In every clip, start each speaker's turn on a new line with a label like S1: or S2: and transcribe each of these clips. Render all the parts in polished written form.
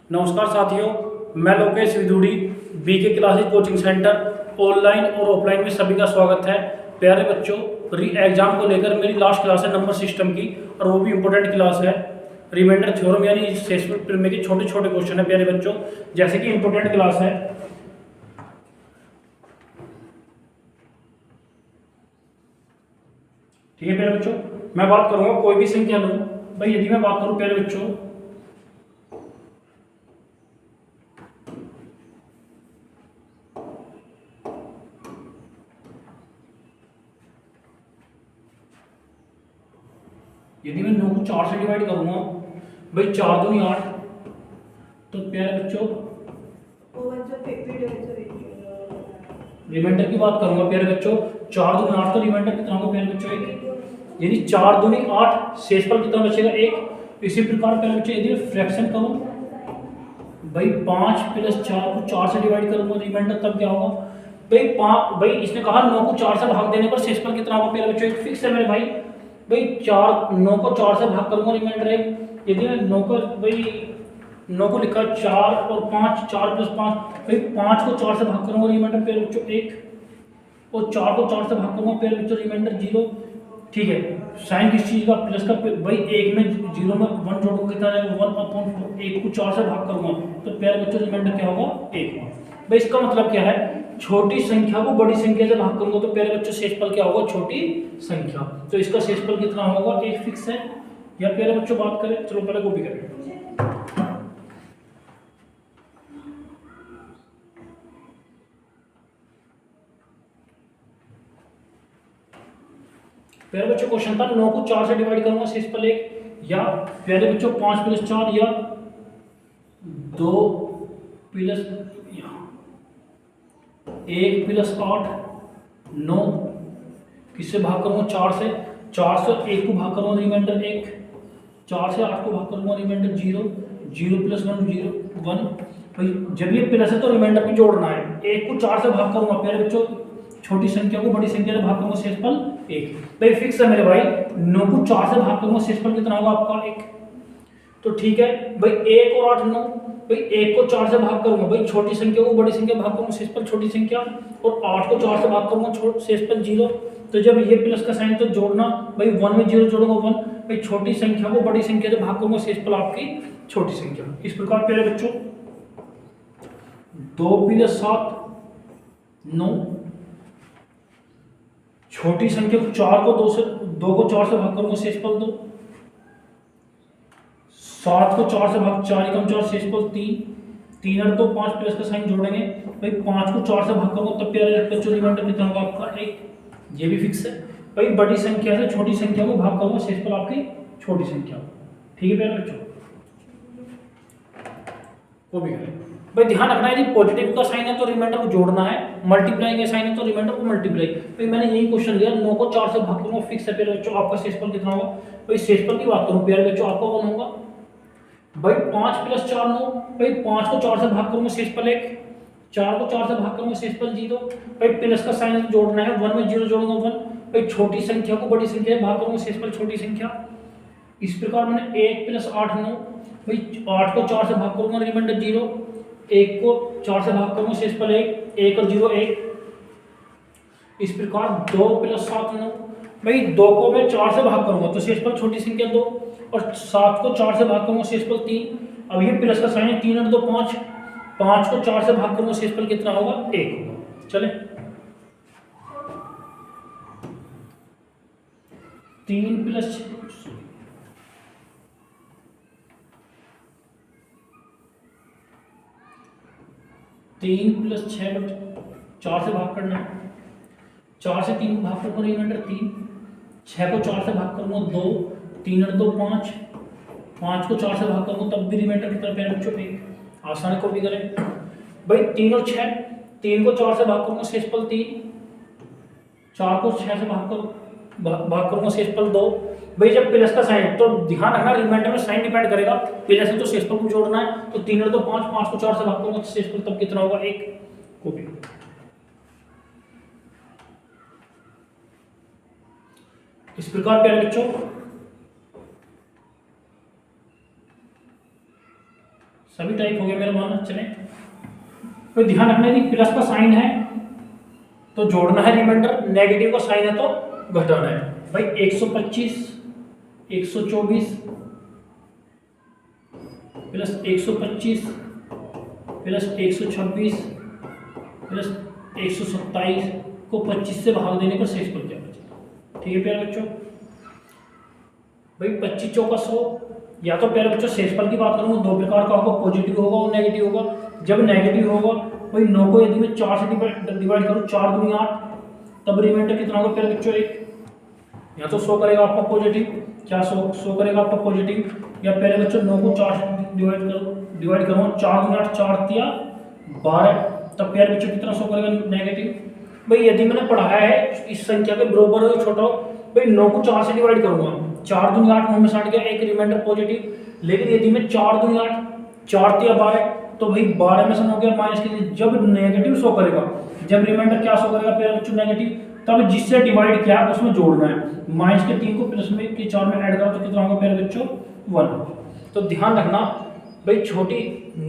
S1: नमस्कार साथियों, मैं Lokesh Vidhuri BK classes coaching centre online और ऑफलाइन में सभी का स्वागत है। प्यारे बच्चों, री एग्जाम को लेकर मेरी लास्ट क्लास है नंबर सिस्टम की, और वो भी इम्पोर्टेंट क्लास है। रिमाइंडर थ्योरम यानी शेक्सपियर प्रिमे के छोटे छोटे क्वेश्चन है प्यारे बच्चों, जैसे कि इम्पोर्टेंट क्लास है। ठीक है प्यारे बच्चों, मैं बात करूंगा कोई भी संख्या लूँ। भाई यदि मैं बात करूं प्यारे बच्चों, यदि मैं 9 को 4 से डिवाइड करूंगा, भाई 4 दूनी 8, तो प्यारे बच्चों रिमाइंडर की बात करूंगा प्यारे बच्चों, 4 दूनी 8, तो रिमाइंडर कितना होगा प्यारे बच्चों 1। यदि 4 दूनी 8, शेषफल कितना बचेगा 1। इसी प्रकार प्यारे बच्चों यदि फ्रैक्शन करूं, भाई 5 प्लस 4 को 4 से डिवाइड करूंगा, रिमाइंडर तब क्या होगा भाई 5। भाई इसने कहा 9 को 4 से भाग देने पर शेषफल कितना होगा प्यारे बच्चों, एक फिक्स है मेरे भाई। भाई 9 को 4 से भाग करूंगा, रिमाइंडर है। यदि मैं 9 को भाई 9 को लिखा 4 और 5, 4 प्लस 5, भाई 5 को 4 से भाग करूंगा, रिमाइंडर प्यारे बच्चों 1, और 4 को 4 से भाग करूंगा प्यारे बच्चों, रिमाइंडर 0। ठीक है, साइन किस चीज का, प्लस का। भाई 1 में 0 में 1 जोड़ोगे कितना रहेगा 1/4। 1 को 4 से भाग करूंगा तो प्यारे बच्चों रिमाइंडर क्या होगा 1। भाई इसका मतलब क्या है, छोटी संख्या को बड़ी संख्या से भाग करूंगा तो प्यारे बच्चों शेषफल क्या होगा, छोटी संख्या। तो इसका शेषफल कितना होगा, 1 फिक्स है। या प्यारे बच्चों बात करें, चलो पहले कॉपी करें। प्यारे बच्चों क्वेश्चन था 9 को 4 से डिवाइड करूंगा, शेषफल 1। या प्यारे बच्चों 5 प्लस 4 या 2 प्लस 1 प्लस 8 9, किससे भाग करूंगा 4 से। 4 से 1 को भाग करूंगा, रिमाइंडर 1। 4 से 8 को भाग करूंगा, रिमाइंडर 0। 0 प्लस 1 0 1। भाई जब ये प्लस है तो रिमाइंडर भी जोड़ना है। 1 को 4 से भाग करूंगा प्यारे बच्चों, छोटी संख्या को बड़ी संख्या से भाग करूंगा, शेषफल 1। भाई फिक्स है मेरे भाई, 9 को 4 से भाग करूंगा, शेषफल कितना होगा आपका 1। तो ठीक है भाई, 1 और 8 9। भाई 1 को 4 से भाग करूंगा, भाई छोटी संख्या को बड़ी संख्या भाग करूंगा, शेषफल छोटी संख्या। और 8 को 4 से भाग करूंगा, शेषफल 0। तो जब ये प्लस का साइन तो जोड़ना, भाई 1 में 0 जोड़ूंगा 1। भाई छोटी संख्या को बड़ी संख्या से भाग करूंगा, शेषफल आपकी छोटी संख्या। इस प्रकार प्यारे बच्चों 2 प्लस 7 9, छोटी संख्या को 4 को 2 को 4 से भाग करूंगा, शेषफल 2। 7 को 4 से भाग 4 एकम 4, शेषफल 3। 3 और 2 5 प्लस का साइन जोड़ेंगे, भाई 5 को 4 से भाग करूंगा तब प्यारे बच्चों रिमाइंडर कितना होगा आपका 1। ये भी फिक्स है। भाई बड़ी संख्या से छोटी संख्या को भाग करूंगा, शेषफल आपकी छोटी संख्या। ठीक है प्यारे बच्चों, वो भी करें। भाई ध्यान रखना है, यदि पॉजिटिव का साइन है तो रिमाइंडर को जोड़ना है, मल्टीप्लाइंग का साइन है तो रिमाइंडर को मल्टीप्लाई। भाई मैंने यही क्वेश्चन लिया, 9 को 4 से भाग करूंगा, फिक्स है प्यारे बच्चों, आपका शेषफल कितना होगा। भाई शेषफल की बात करूं प्यारे बच्चों, आपका कौन होगा, भाई 5 प्लस 4 9। भाई 5 को 4 से भाग करूंगा, शेषफल 1। 4 को 4 से भाग करूंगा, शेषफल 0। भाई प्लस का साइन जोड़ना है, 1 में 0 जोड़ूंगा 1। भाई छोटी संख्या को बड़ी संख्या से भाग करूंगा, शेषफल छोटी संख्या। इस प्रकार मैंने 1 प्लस 8 9। भाई 8 को 4 से भाग करूंगा, रिमाइंडर 0। 1 को 4 से भाग करूंगा, शेषफल 1। 1 और 0 1। इस प्रकार 2 प्लस 7 9। भाई 2 को मैं 4 से भाग करूंगा तो शेषफल छोटी संख्या 2, और 7 को 4 से भाग करूंगा, शेषफल 3। अब ये प्लस का साइन है, 3 और 2 5। 5 को 4 से भाग करूंगा, शेषफल कितना होगा 1 होगा। चले 3 प्लस 3 प्लस 6 4 से भाग करना है। 4 से 3 को भाग करूंगा, रिमाइंडर 3। 6 को 4 से भाग करूंगा 2। 3 और 2 5। 5 को 4 से भाग करूंगा तब भी रिमाइंडर कितना प्यारे बच्चों 1। आसान को भी करें। भाई 3 और 6। 3 को 4 से भाग करूंगा, शेषफल 3। 4 को 6 से भाग करूंगा, शेषफल 2। भाई जब प्लस का साइन, तो ध्यान रखना रिमाइंडर में साइन डिपेंड करेगा। प्लस है तो शेषफल को जोड़ना है, तो 3 और 2 5। 5 को 4 से भाग करूंगा, शेषफल तब कितना होगा 1। कॉपी। इस प्रकार प्यारे बच्चों सभी टाइप हो गया मेरा मानना। चले तो ध्यान रखना है, प्लस का साइन है तो जोड़ना है रिमाइंडर, नेगेटिव का साइन है तो घटाना है। भाई 125 124 प्लस 125 प्लस 126 प्लस 127 को 25 से भाग देने पर शेषफल क्या बचेगा। ठीक है प्यारे बच्चों, भाई 25 चौका 100। या तो प्यारे बच्चों शेषफल की बात करूँगा, दो प्रकार का होगा, पॉजिटिव होगा और नेगेटिव होगा। जब नेगेटिव होगा भाई 9 को यदि मैं 4 से डिवाइड करूँ, 4 दूनी 8, तब रिमाइंडर कितना होगा प्यारे बच्चों 1। या तो 100 करेगा आपका पॉजिटिव, क्या 100 करेगा आपका पॉजिटिव, या प्यारे बच्चों 9 को 4 से डिवाइड करूँ, 4 दूनी 8, 4 तिया 12, तब प्यारे बच्चों कितना 100 करेगा नेगेटिव। भाई यदि मैंने पढ़ाया है इस संख्या के बराबर हो छोटा हो, भाई 9 को 4 से डिवाइड करूंगा, 4 दूनी 8, 9 में 60 गया, एक रिमाइंडर पॉजिटिव। लेकिन यदि मैं 4 दूनी 8, 4 तिया 12, तो भाई 12 में से 9 गया माइनस के लिए, जब नेगेटिव 100 करेगा, जब रिमाइंडर क्या 100 करेगा प्यारे बच्चों नेगेटिव, तब जिससे डिवाइड किया उसमें जोड़ना है। माइनस के 3 को प्लस में के 4 में ऐड करो तो कितना होगा प्यारे बच्चों 1। तो ध्यान रखना भाई, छोटी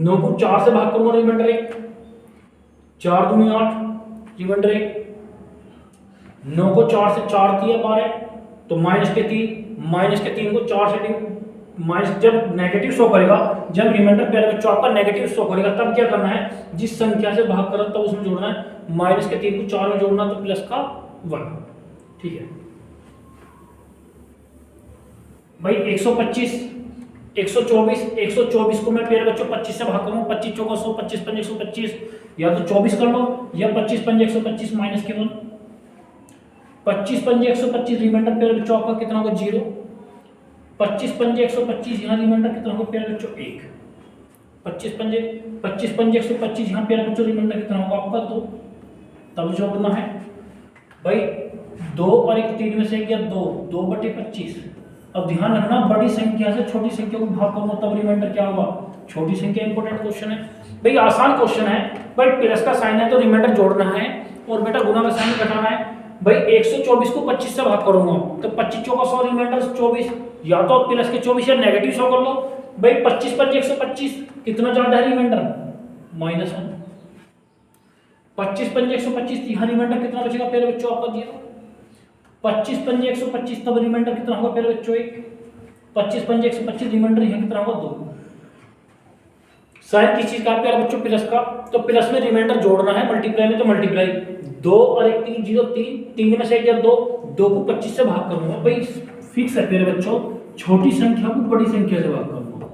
S1: 9 को 4 से भाग करूंगा, रिमाइंडर 1, 4 दूनी 8, रिमाइंडर 1, 9 को 4 से 4 तिया 12, तो माइनस के 3 को 4 से माइनस, जब नेगेटिव 100 करेगा, जब रिमाइंडर प्यारे बच्चों आपका नेगेटिव 100 करेगा, तब क्या करना है, जिस संख्या से भाग करो तब उसमें जोड़ना है, माइनस के 3 को 4 में जोड़ना, तो प्लस का 1। ठीक है भाई 125 124 को मैं प्यारे बच्चों 25 से भाग करूंगा, 25 चौका 100, 25 पंजे 125, या तो 24 कर लो, या 25 पंजे 125 माइनस के 1, 25 पंजे 125, रिमाइंडर प्यारे बच्चों आपका कितना होगा 0, 25 पंजे 125, यहाँ रिमाइंडर कितना होगा प्यारे बच्चों 1, 25 पंजे 125, यहाँ प्यारे बच्चों रिमाइंडर कितना होगा आपका 2, तब जोड़ना है। भाई 2 और 1 3 में से गया 2/25। अब ध्यान रखना, बड़ी संख्या से छोटी संख्या को भाग करूंगा तब रिमाइंडर क्या होगा, छोटी संख्या। इंपॉर्टेंट क्वेश्चन है भाई, आसान क्वेश्चन है। भाई प्लस का साइन है तो रिमाइंडर जोड़ना है, और बेटा गुना का साइन घटाना है। भाई 124 को 25 से भाग करूंगा, तो 25 चौका 100, रिमाइंडर 24, या तो प्लस के 24 या नेगेटिव 100 कर लो। भाई 25 पंजे 125, कितना ज्यादा है रिमाइंडर -1, 25 पंजे 125, यहाँ रिमाइंडर कितना बचेगा प्यारे बच्चों आपका 0, 25 पंजे 125, तब रिमाइंडर कितना होगा प्यारे बच्चों 1, 25 पंजे 125, रिमाइंडर यहाँ कितना होगा 2। साइन किस चीज का प्यारे बच्चों, प्लस का, तो प्लस में रिमाइंडर जोड़ना है, मल्टीप्लाई में तो मल्टीप्लाई, 2 और 1 3 0 3 में से गया 2 को 25 से भाग करूंगा। भाई फिक्स है प्यारे बच्चों, छोटी संख्या को बड़ी संख्या से भाग करूंगा।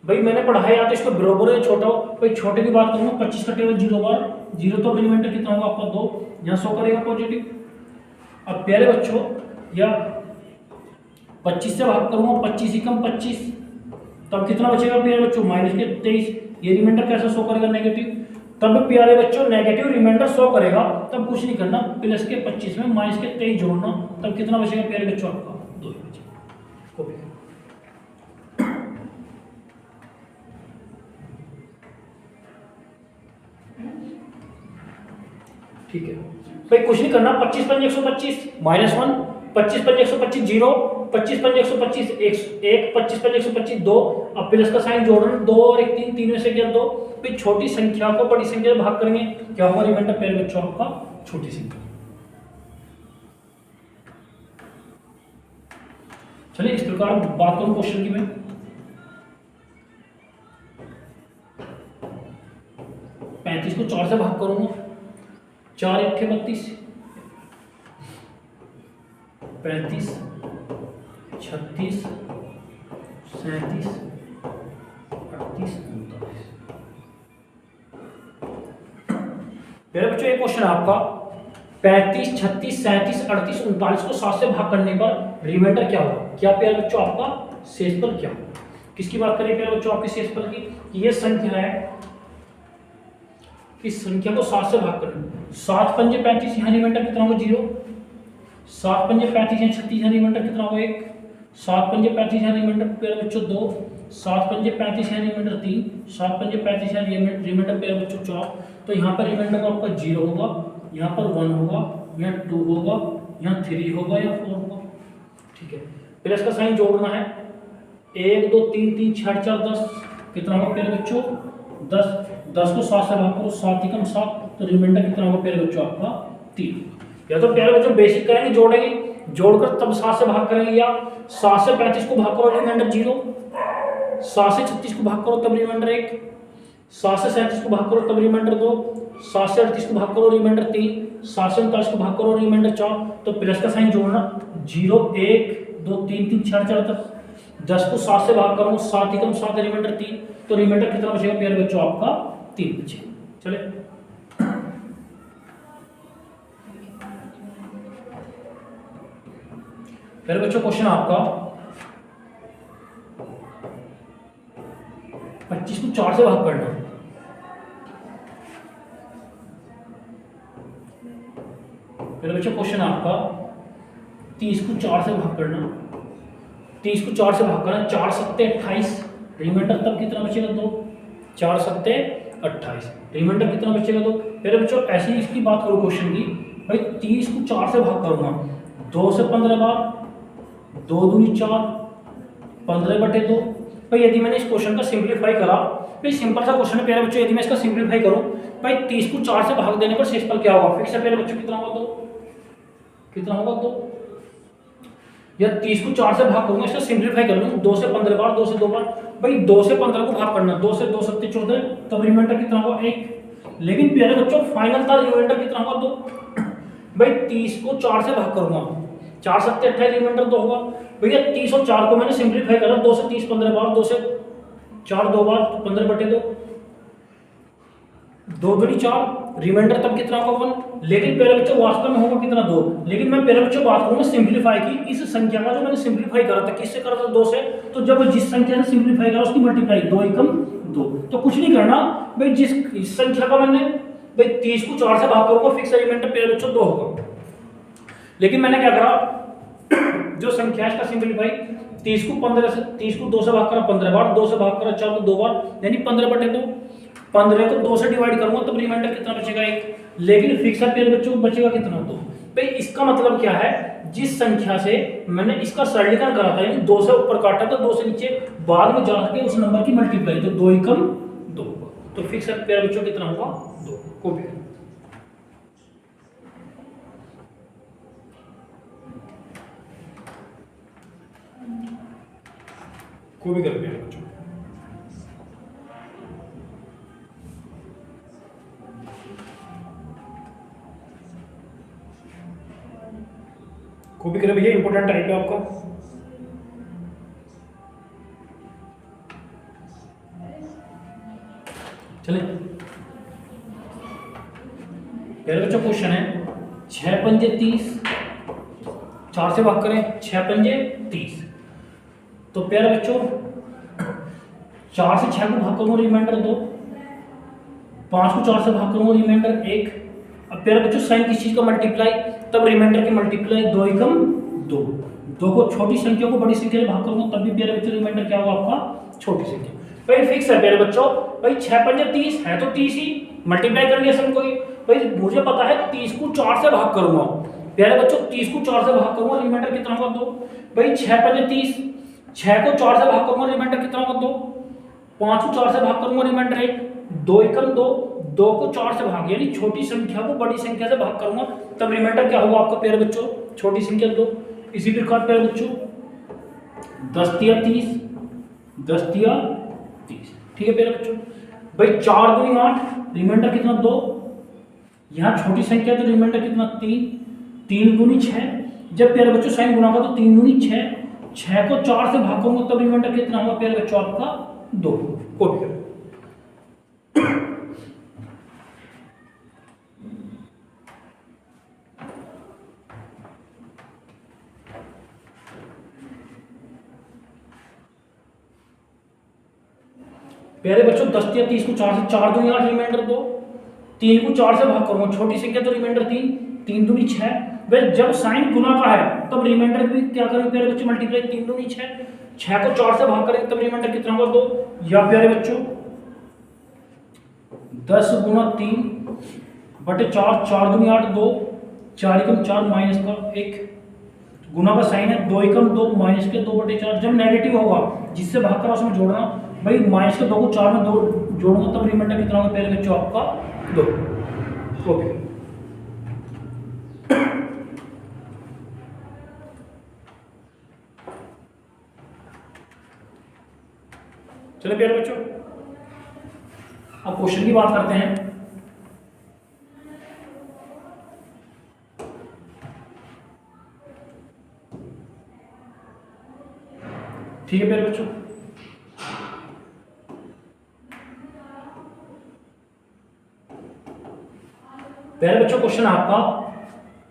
S1: भाई मैंने पढ़ाया या तो इसको बराबर है छोटा हो, भाई छोटे की बात करूंगा, 25 का टेबल 0 बार 0, तो रिमाइंडर कितना होगा आपका 2, यहाँ 100 करेगा पॉजिटिव। अब प्यारे बच्चों या 25 से भाग करूंगा, 25 ही कम 25, तब कितना बचेगा प्यारे बच्चों माइनस के 23, ये रिमाइंडर कैसे 100 करेगा नेगेटिव। तब प्यारे बच्चों नेगेटिव रिमाइंडर 100 करेगा, तब कुछ नहीं करना, प्लस के 25 में माइनस के 23 जोड़ना, तब कितना बचेगा प्यारे बच्चों आपका 2 बचेगा। ठीक है भाई, कुछ नहीं करना, 25 पंजे 125 -1, 25 पंजे 125 0, 25 पंजे 125 1, 25 पंजे 125 2, अब प्लस का साइन जोड़ना, 2 और 1 3 में से गया 2। फिर छोटी संख्या को बड़ी संख्या से भाग करेंगे, क्या होगा रिमाइंडर प्यारे बच्चों आपका छोटी संख्या। चलिए इस प्रकार बात करूं क्वेश्चन की मैं, 35 को 4 से भाग करूंगा, 4 1 32, 35 36 37 38 39। मेरे बच्चों एक क्वेश्चन है आपका, 35 36 37 38 39 को 7 से भाग करने पर रिमाइंडर क्या होगा। क्या प्यारे बच्चों आपका शेषफल क्या होगा। किसकी बात करें प्यारे बच्चों आपके शेषफल की, ये संख्या है, इस संख्या को 7 से भाग करना, 7 पंजे 35, यहाँ रिमाइंडर कितना होगा 0, 7 पंजे 35 यहाँ 36, यहाँ रिमाइंडर कितना होगा 1, 7 पंजे 35 यहाँ रिमाइंडर प्यारे बच्चों 2, 7 पंजे 35 यहाँ रिमाइंडर 3, 7 पंजे 35 यहाँ रिमाइंडर प्यारे बच्चों 4। तो यहाँ पर रिमाइंडर आपका 0 होगा, यहाँ पर 1 होगा, यहाँ 2 होगा, यहाँ 3 होगा या 4 होगा। ठीक है, प्लस का साइन जोड़ना है, 1 2 3 3 6 4 10, कितना होगा प्यारे बच्चों 10। 10 को 7 से भाग करो 7 एकम 7, तो रिमाइंडर कितना होगा प्यारे बच्चों आपका 3। या तो प्यारे बच्चों बेसिक करेंगे, जोड़ेंगे, जोड़कर तब 7 से भाग करेंगे, या 7 से 35 को भाग करो रिमाइंडर 0, 7 से 36 को भाग करो तब रिमाइंडर 1, 7 से 37 को भाग करो तब रिमाइंडर 2, 7 से 38 को भाग करो रिमाइंडर 3, 7 से 39 को भाग करो रिमाइंडर 4। तो प्लस का साइन जोड़ना 0 1 2 3 3 4 4 तक। 10 को 7 से भाग करूंगा 7 एकम 7 रिमाइंडर 3, तो रिमाइंडर कितना बचेगा प्यारे बच्चों आपका 3 बचेगा। चले प्यारे बच्चों क्वेश्चन आपका 25 को 4 से भाग करना। प्यारे बच्चों क्वेश्चन आपका 30 को 4 से भाग करना। 30 को 4 से भाग करना, 4 सत्ते 28, रिमाइंडर तब कितना बचेगा 2, 4 सत्ते 28, रिमाइंडर कितना बचेगा 2। मेरे बच्चों ऐसे ही इसकी बात करो क्वेश्चन की, भाई 30 को 4 से भाग करूंगा 2 से 15 बार, 2 दूनी 4, 15/2। भाई यदि मैंने इस क्वेश्चन का सिंप्लीफाई करा, भाई सिंपल सा क्वेश्चन है प्यारे बच्चों, यदि मैं इसका सिंप्लीफाई करूं, भाई 30 को 4 से भाग देने पर शेषफल क्या होगा, फिक्स है प्यारे बच्चों कितना होगा 2, कितना होगा 2। या 30 को 4 से भाग करूंगा, इसका सिंप्लीफाई कर लूंगा 2 से 15 बार, 2 से 2 बार, भाई 2 से 15 को भाग करना, 2 से 2 सत्ते 14, तब रिमाइंडर कितना होगा 1। लेकिन प्यारे बच्चों फाइनल था रिमाइंडर कितना होगा 2। भाई 30 को 4 से भाग करूंगा, 4 सत्ते 28, रिमाइंडर 2 होगा। भैया 30 और 4 को मैंने सिंप्लीफाई करा, 2 से 30 15 बार, 2 से 4 2 बार, 15/2, 2 दूनी 4, रिमाइंडर तब कितना होगा 1। लेकिन प्यारे बच्चों वास्तव में होगा कितना 2। लेकिन मैं प्यारे बच्चों बात करूंगा सिंप्लीफाई की, इस संख्या का जो मैंने सिंप्लीफाई करा था किससे करा था 2 से, तो जब जिस संख्या से सिंप्लीफाई करा उसकी मल्टीप्लाई 2 एकम 2। तो कुछ नहीं करना भाई, जिस इस संख्या का मैंने भाई 30 को 4 से भाग करूंगा, फिक्स रिमाइंडर प्यारे बच्चों 2 होगा। लेकिन मैंने क्या करा, जो संख्या इसका सिंप्लीफाई 30 को 15 से 30 को 2 से भाग करा 15 बार, 2 से भाग करा 4 को 2 बार, यानी 15/2। 15 को 2 से डिवाइड करूंगा तब रिमाइंडर कितना बचेगा 1। लेकिन फिक्स प्यारे बच्चों बचेगा कितना 2। भाई इसका मतलब क्या है, जिस संख्या से मैंने इसका सरलीकरण करा था, यानी 2 से ऊपर काटा था 2 से नीचे, बाद में जाके उस नंबर की मल्टीप्लाई, तो 2 एकम 2, तो फिक्स प्यारे बच्चों कितना होगा 2। कॉपी कॉपी कर प्यारे बच्चों। कॉपी करें भैया, इंपॉर्टेंट टाइप है आपका। चलिए पहले बच्चों क्वेश्चन है 6 पंजे 30, 4 से भाग करें 6 पंजे 30। तो प्यारे बच्चों 4 से 6 को भाग करूंगा रिमाइंडर 2, 5 को 4 से भाग करूंगा रिमाइंडर 1। अब प्यारे बच्चों साइन किस चीज का मल्टीप्लाई, तब रिमाइंडर की मल्टीप्लाई 2 एकम 2। 2 को छोटी संख्या को बड़ी संख्या से भाग करूंगा तब भी प्यारे बच्चों रिमाइंडर क्या होगा आपका छोटी संख्या। भाई फिक्स है प्यारे बच्चों, भाई 6 पंजे 30 है तो 30 ही मल्टीप्लाई कर लिया सब कोई। भाई मुझे पता है 30 को 4 से भाग करूंगा, प्यारे बच्चों 30 को 4 से भाग करूंगा, रिमाइंडर कितना होगा 2। भाई 6 पंजे 30, 6 को 4 से भाग करूंगा, रिमाइंडर कितना होगा 2। 5 को 4 से भाग करूंगा, रिमाइंडर 1, 2 एकम 2, 2 को 4 से भाग, यानी छोटी संख्या को बड़ी संख्या से भाग करूंगा तब रिमाइंडर क्या होगा आपका प्यारे बच्चों छोटी संख्या 2। इसी प्रकार प्यारे बच्चों 10 तिया 30, 10 तिया 30, ठीक है प्यारे बच्चों। भाई 4 दूनी 8, रिमाइंडर कितना 2, यहाँ छोटी संख्या तो रिमाइंडर कितना 3, 3 दूनी 6। जब प्यारे बच्चों साइन गुना का तो 3 दूनी 6, 6 को 4 से भाग करूंगा तब रिमाइंडर कितना होगा प्यारे बच्चों आपका 2। कॉपी करो। प्यारे बच्चों 10 या 30 को 4 से 4 दूनी 8, रिमाइंडर 2, 3 को 4 से भाग करूंगा, छोटी संख्या तो रिमाइंडर 3, 3 दूनी 6। वह जब साइन गुना का है तब रिमाइंडर भी क्या करेंगे प्यारे बच्चों मल्टीप्लाई, 3 दूनी 6, 6 को 4 से भाग करेंगे तब रिमाइंडर कितना होगा 2। या प्यारे बच्चों 10 गुना 3 बटे 4, 4 दूनी 8, 2, 4 एकम 4 माइनस का 1, गुना का साइन है 2 एकम 2 माइनस के 2/4। जब नेगेटिव होगा जिससे भाग करा उसमें जोड़ना, भाई माइनस के 2 को 4 में 2 जोड़ूंगा तब रिमाइंडर कितना होगा प्यारे बच्चों आपका 2। ओके चलो प्यारे बच्चों अब क्वेश्चन की बात करते हैं। ठीक है प्यारे बच्चों, प्यारे बच्चों क्वेश्चन आपका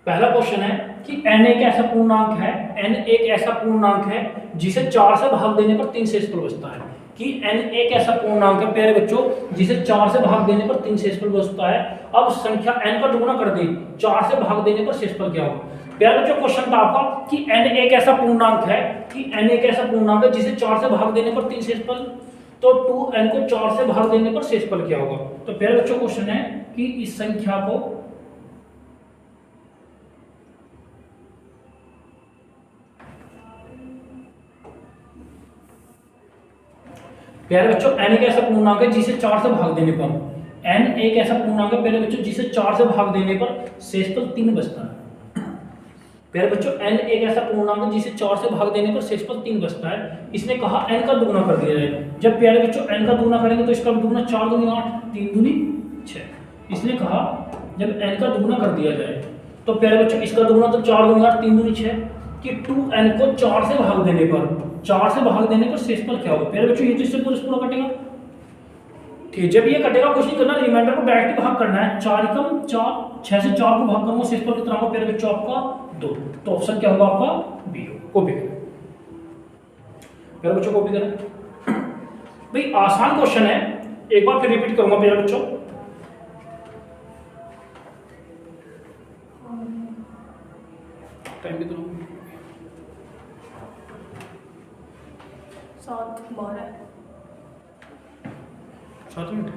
S1: पहला क्वेश्चन है कि n एक ऐसा पूर्णांक है, n एक ऐसा पूर्णांक है जिसे 4 से भाग देने पर 3 शेषफल बचता है। कि n एक ऐसा पूर्णांक है प्यारे बच्चों जिसे 4 से भाग देने पर 3 शेषफल बचता है। अब संख्या n का दुगुना कर दे 4 से भाग देने पर शेषफल क्या होगा। प्यारे बच्चों क्वेश्चन था आपका कि n एक ऐसा पूर्णांक है, कि n एक ऐसा पूर्णांक है जिसे 4 से भाग देने पर 3 शेषफल, तो 2n को 4 से भाग देने पर शेषफल क्या होगा। तो प्यारे बच्चों क्वेश्चन है कि इस संख्या को प्यारे बच्चों n एक ऐसा पूर्णांक है जिसे 4 से भाग देने पर, n एक ऐसा पूर्णांक है प्यारे बच्चों जिसे 4 से भाग देने पर शेषफल 3 बचता है। प्यारे बच्चों n एक ऐसा पूर्णांक है जिसे 4 से भाग देने पर शेषफल 3 बचता है। इसने कहा n का दुगुना कर दिया जाए। जब प्यारे बच्चों n का दुगुना करेंगे तो इसका दुगुना 4 दूनी 8, 3 दूनी 6। इसने कहा जब n का दुगुना कर दिया जाए तो प्यारे बच्चों इसका दुगुना तो 4 दूनी 8, 3 दूनी 6 कि 2n को 4 से भाग देने पर, 4 से भाग देने पर शेषफल क्या होगा। प्यारे बच्चों ये तो इससे पूरा कटेगा। ठीक, जब ये कटेगा कुछ नहीं करना, रिमाइंडर को डायरेक्टली भाग करना है। 4 एकम 4, 6 से 4 को भाग करूंगा, शेषफल कितना होगा प्यारे बच्चों आपका 2। तो ऑप्शन क्या होगा आपका बी होगा। कॉपी करें प्यारे बच्चों, कॉपी करें। भाई आसान क्वेश्चन है, एक बार फिर रिपीट करूंगा प्यारे बच्चों। टाइम भी तो 7 मिनट।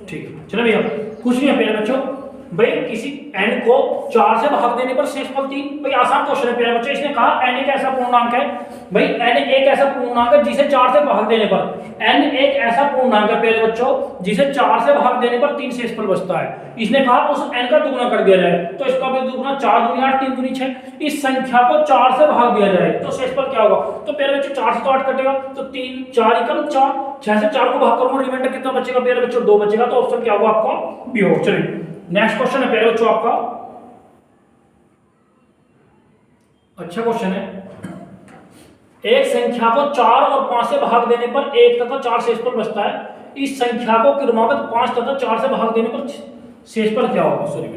S1: ठीक है चलो भैया, कुछ नहीं है प्यारे बच्चों। भाई किसी n को 4 से भाग देने पर शेषफल 3, भाई आसान क्वेश्चन है प्यारे बच्चों। इसने कहा n एक ऐसा पूर्णांक है, भाई n एक ऐसा पूर्णांक है जिसे 4 से भाग देने पर, n एक ऐसा पूर्णांक है प्यारे बच्चों जिसे 4 से भाग देने पर 3 शेषफल बचता है। इसने कहा उस n का दुगुना कर दिया जाए, तो इसका भी दुगुना 4 दूनी 8, 3 दूनी 6। इस संख्या को 4 से भाग दिया जाए तो शेषफल क्या होगा। तो प्यारे बच्चों 4 से तो 8 कटेगा, तो 3 4 एकम 4, 6 से 4 को भाग करूंगा, रिमाइंडर कितना बचेगा प्यारे बच्चों 2 बचेगा। तो ऑप्शन क्या होगा आपका बी होगा। चलिए नेक्स्ट क्वेश्चन है प्यारे बच्चों आपका, अच्छा क्वेश्चन है। एक संख्या को 4 और 5 से भाग देने पर 1 तथा 4 शेषफल बचता है। इस संख्या को क्रमागत 5 तथा 4 से भाग देने पर शेषफल क्या होगा। सॉरी,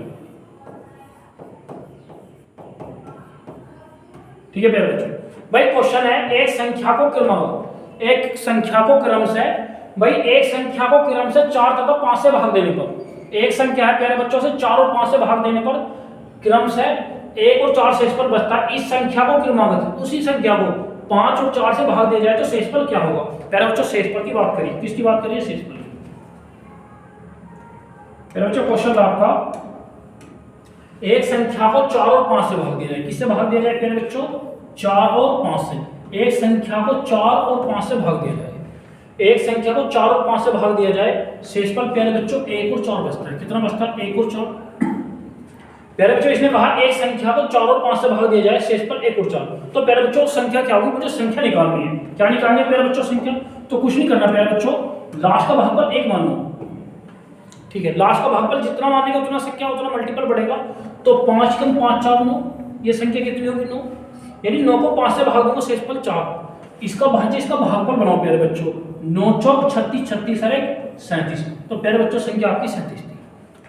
S1: ठीक है प्यारे बच्चों। भाई क्वेश्चन है एक संख्या को क्रमागत, एक संख्या को क्रम से, भाई एक संख्या को क्रम से 4 तथा 5 से भाग देने पर, एक संख्या है प्यारे बच्चों से 4 और 5 से भाग देने पर क्रम से 1 और 4 शेषफल बचता है। इस संख्या को क्रमागत, उसी संख्या को 5 और 4 से भाग दिया जाए तो शेषफल क्या होगा। प्यारे बच्चों शेषफल की बात करिए, किसकी बात करिए, शेषफल की। प्यारे बच्चों क्वेश्चन था आपका एक संख्या को 4 और 5 से भाग दिया जाए, किससे भाग दिया जाए प्यारे बच्चों 4 और 5 से। एक संख्या को 4 और 5 से भाग दिया जाए, एक संख्या को 4 और 5 से भाग दिया जाए, शेषफल प्यारे बच्चों 1 और 4 बचता है। कितना बचता है 1 और 4। प्यारे बच्चों इसने कहा एक संख्या को 4 और 5 से भाग दिया जाए, शेषफल 1 और 4। तो प्यारे बच्चों संख्या क्या होगी, मुझे संख्या निकालनी है। क्या निकालनी है प्यारे बच्चों संख्या, तो कुछ नहीं करना प्यारे बच्चों, लास्ट का भागफल 1 मान लो। ठीक है, लास्ट का भागफल जितना मानेगा उतना संख्या उतना मल्टीपल बढ़ेगा। तो 5 कम 5 4 9, ये संख्या कितनी होगी 9, यानी 9 को 5 से भाग दूंगा शेषफल 4। इसका भाज्य इसका भागफल बनाओ प्यारे बच्चों, 9 चौक 36, 36 और 1 37। तो प्यारे बच्चों संख्या आपकी 37 थी।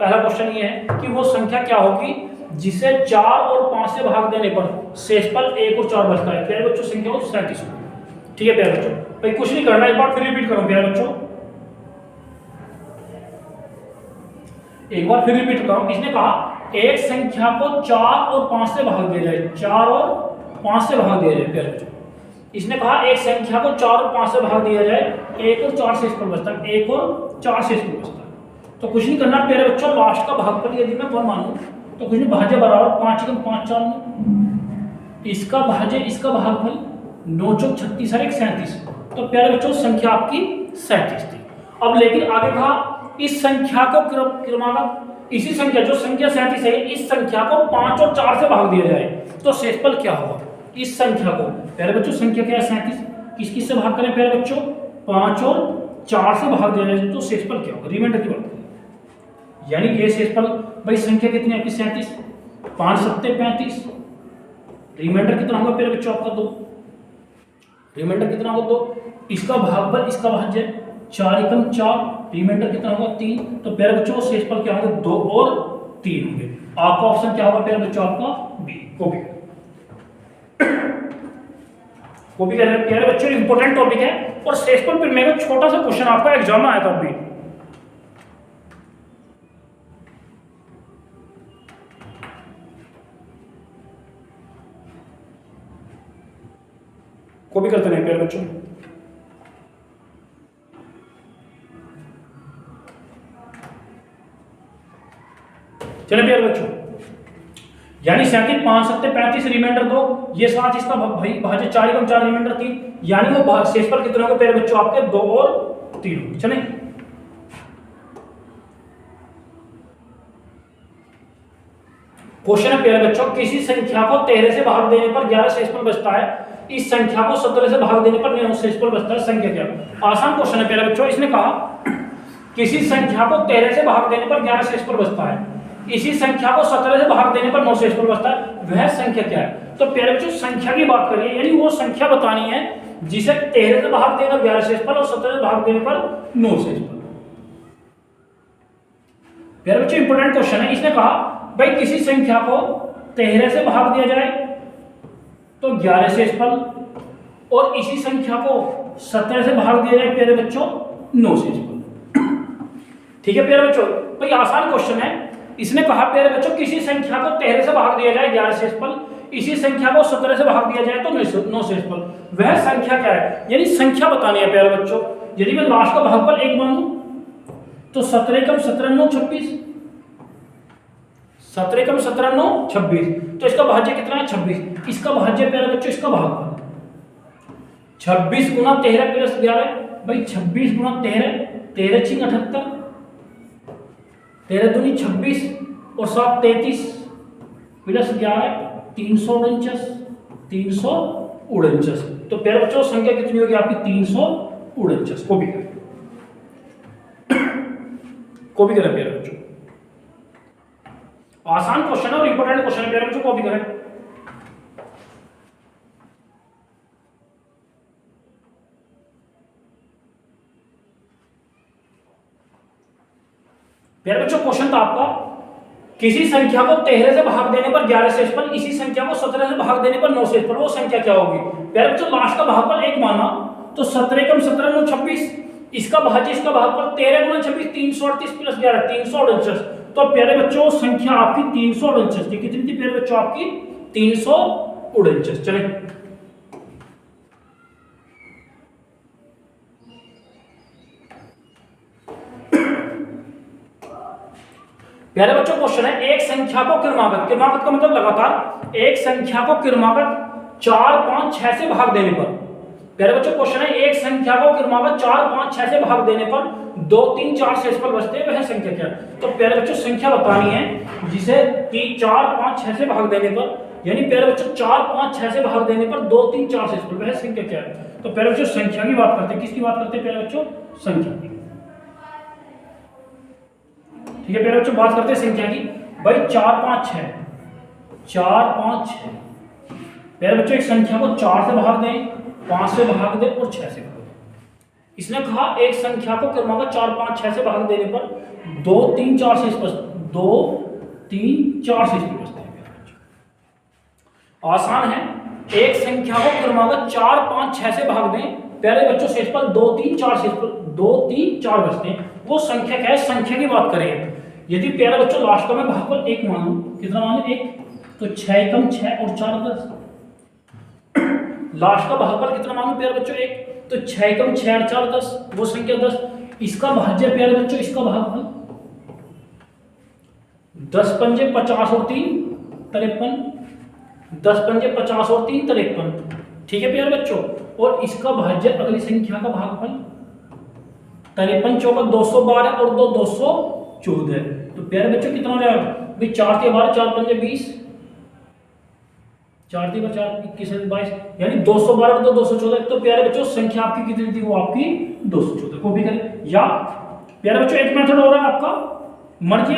S1: पहला क्वेश्चन ये है कि वो संख्या क्या होगी जिसे 4 और 5 से भाग देने पर शेषफल 1 और 4 बचता है। प्यारे बच्चों संख्या हो 37 होगी। ठीक है प्यारे बच्चों, भाई कुछ नहीं करना, एक बार फिर रिपीट करो प्यारे बच्चों, एक बार फिर रिपीट करो। इसने कहा एक संख्या को 4 और 5 से भाग दिया जाए, 4 और 5 से भाग दिया जाए प्यारे बच्चों। इसने कहा एक संख्या को 4 और 5 से भाग दिया जाए, 1 और 4 से शेषफल बचता है, 1 और 4 से शेषफल बचता है। तो कुछ नहीं करना प्यारे बच्चों, लास्ट का भागफल यदि मैं 1 मानूं तो कुछ नहीं, भाज्य बराबर 5 एकम 5 4 9, इसका भाज्य इसका भागफल 9 चौक 36 और 1 37। तो प्यारे बच्चों संख्या आपकी 37 थी। अब लेकिन आगे कहा इस संख्या को क्रमागत, इसी संख्या जो संख्या 37 है इस संख्या को 5 और 4 से भाग दिया जाए तो शेषफल क्या होगा। इस संख्या को प्यारे बच्चों, संख्या क्या है 37, किस किस से भाग करें प्यारे बच्चों, 5 और 4 से भाग दिया जाए तो शेषफल क्या होगा, रिमाइंडर की बात करें। यानी ये शेषफल भाई संख्या कितनी है आपकी 37, 5 7 35, रिमाइंडर कितना होगा प्यारे बच्चों आपका 2, रिमाइंडर कितना होगा 2, इसका भागफल इसका भाज्य 4 एकम 4, रिमाइंडर कितना होगा 3। तो प्यारे बच्चों शेषफल क्या होंगे 2 और 3 होंगे। आपका ऑप्शन क्या होगा प्यारे बच्चों, आपका बी। कॉपी कर रहे प्यारे बच्चों, इंपॉर्टेंट टॉपिक है और शेषफल पर मेरा छोटा सा क्वेश्चन आपका एग्जाम में आया था अभी। कॉपी करते नहीं प्यारे बच्चों। चले प्यारे बच्चों, यानी 37 5 7 35 रिमाइंडर 2, ये 7 इसका भाई भाज्य 4 एकम 4 रिमाइंडर 3, यानी वो शेषफल कितने होंगे प्यारे बच्चों आपके 2 और 3। चले क्वेश्चन है प्यारे बच्चों, किसी संख्या को 13 से भाग देने पर 11 शेषफल बचता है, इस संख्या को 17 से भाग देने पर 9 शेषफल बचता है, संख्या क्या। आसान क्वेश्चन है प्यारे बच्चों। इसने कहा किसी संख्या को 13 से भाग देने पर 11 शेषफल बचता है, इसी संख्या को 17 से भाग देने पर 9 शेषफल बचता है, वह संख्या क्या है। तो प्यारे बच्चों संख्या की बात करिए, यानी वो संख्या बतानी है जिसे 13 से भाग देकर 11 शेषफल और 17 से भाग देने पर 9 शेषफल। प्यारे बच्चों इंपॉर्टेंट क्वेश्चन है। इसने कहा भाई किसी संख्या को 13 से भाग दिया जाए तो 11 शेषफल, और इसी संख्या को 17 से भाग दिया जाए प्यारे बच्चों 9 शेषफल। ठीक है प्यारे बच्चों, भाई आसान क्वेश्चन है। इसने कहा प्यारे बच्चों किसी संख्या को 13 से भाग दिया जाए 11 शेषफल, इसी संख्या को 17 से भाग दिया जाए तो 9 शेषफल, वह संख्या क्या है। यानी संख्या बतानी है प्यारे बच्चों। यदि मैं लास्ट का भागफल 1 मानूं तो 17 एकम 17 9 26, 17 एकम 17 9 26, तो इसका भाज्य कितना है 26, इसका भाज्य प्यारे बच्चों इसका भागफल 26 गुना 13 प्लस 11, भाई 26 गुना 13, 13 छिंग 78, 13 दूनी 26 और 7 33 प्लस 11 349, 349। तो प्यारे बच्चों संख्या कितनी होगी आपकी 349। कॉपी करें, कॉपी करें प्यारे बच्चों। आसान क्वेश्चन है और इंपॉर्टेंट क्वेश्चन है प्यारे बच्चों, कॉपी करें। प्यारे बच्चों क्वेश्चन था आपका किसी संख्या को 13 से भाग देने पर 11 शेषफल, इसी संख्या को 17 से भाग देने पर 9 शेषफल, वो संख्या क्या होगी। प्यारे बच्चों लास्ट का भागफल 1 माना तो 17 एकम 17 9 26, इसका भाज्य इसका भागफल 13 गुना 26 338 प्लस 11 349। तो प्यारे बच्चों संख्या आपकी 349 थी। कितनी थी प्यारे बच्चों आपकी 349। चले प्यारे बच्चों क्वेश्चन है एक संख्या को क्रमागत, क्रमागत का मतलब लगातार, एक संख्या को क्रमागत 4 5 6 से भाग देने पर, प्यारे बच्चों क्वेश्चन है एक संख्या को क्रमागत 4 5 6 से भाग देने पर 2 3 4 शेषफल बचते हैं, वह संख्या क्या है। तो प्यारे बच्चों संख्या बतानी है जिसे 4 5 6 से भाग देने पर, यानी प्यारे बच्चों 4 5 6 से भाग देने पर 2 3 4 शेषफल, वह संख्या क्या है। तो प्यारे बच्चों संख्या की बात करते हैं, किसकी बात करते हैं प्यारे बच्चों, संख्या की। ठीक है प्यारे बच्चों बात करते हैं संख्या की। भाई 4 5 6, 4 5 6, प्यारे बच्चों एक संख्या को 4 से भाग दें, 5 से भाग दें और 6 से भाग दें। इसने कहा एक संख्या को क्रमागत 4 5 6 से भाग देने पर 2 3 4 से 2 3 4 से बचते हैं। आसान है, एक संख्या को क्रमागत 4 5 6 से भाग दें, प्यारे बच्चों शेषफल 2 3 4 शेषफल 2 3 4 बचते हैं, वो संख्या क्या है। संख्या की बात करें यदि प्यारे बच्चों लास्ट का मैं भागफल 1 मानूं, कितना मानूं 1, तो 6 एकम 6 और 4 10, लास्ट का भागफल कितना मालूम प्यारे बच्चों? 1। तो 6 कम 6 और 4 10, वो संख्या 10। इसका भाज्य प्यारे बच्चों, इसका भागफल 10 पंजे 50 और 3 53, 10 पंजे 50 और 3 53। ठीक है प्यारे बच्चों। और इसका भाज्य अगली संख्या का भागफल 53 चौका 212 और 2 214। तो प्यारे बच्चों कितना हो जाएगा भाई? 4 के 12, 4 पंजे 20, 4 के 4 21 22, यानी 212 और 2 214। तो प्यारे बच्चों संख्या आपकी कितनी थी? वो आपकी 214। कॉपी करें। या प्यारे बच्चों एक मेथड हो रहा है आपका मर्जी,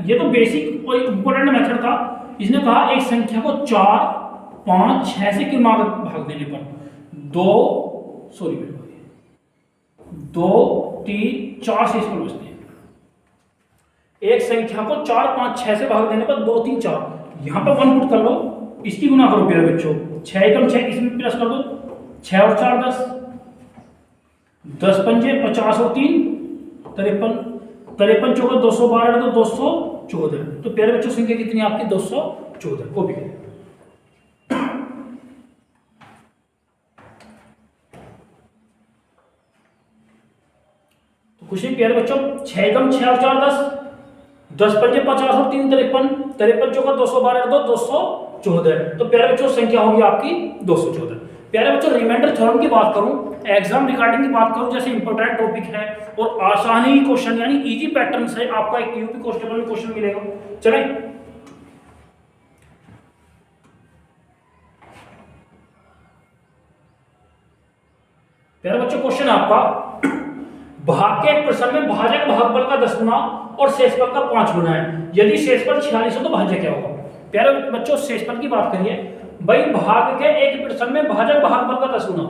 S1: ये तो बेसिक और इंपॉर्टेंट मेथड था। इसने कहा एक संख्या को 4 5 6 से क्रमागत भाग देने पर 2 3 4 शेषफल बचते हैं। एक संख्या को 4 5 6 से भाग देने पर 2 3 4, यहां पर 1 पुट कर लो, इसकी गुना करो प्यारे बच्चों। 6 कम 6, इसमें प्लस कर दो, 6 और 4 10, 10 पंजे 50 और 3 53, 53 चौका 212 तो 214। तो प्यारे बच्चों संख्या कितनी आपकी? 214। कॉपी करें। तो कुछ नहीं प्यारे बच्चों, 6 कम 6 और 4 10, 10 पंजे 50 और 3 53, 53 चौका 212 तो 214। तो प्यारे बच्चों संख्या होगी आपकी 214। प्यारे बच्चों रिमाइंडर थ्योरम की बात करूं, एग्जाम रिगार्डिंग की बात करूं, जैसे इंपॉर्टेंट टॉपिक है और आसानी क्वेश्चन यानी इजी पैटर्न से आपका एक यूपी कांस्टेबल में क्वेश्चन मिलेगा। चलें प्यारे बच्चों क्वेश्चन आपका, भाग के एक प्रश्न में भाजक भागफल का 10 गुना और शेषफल का 5 गुना है। यदि शेषफल 46 हो तो भाज्य क्या होगा? प्यारे बच्चों शेषफल की बात करिए भाई, भाग के एक प्रश्न में भाजक भागफल का 10 गुना,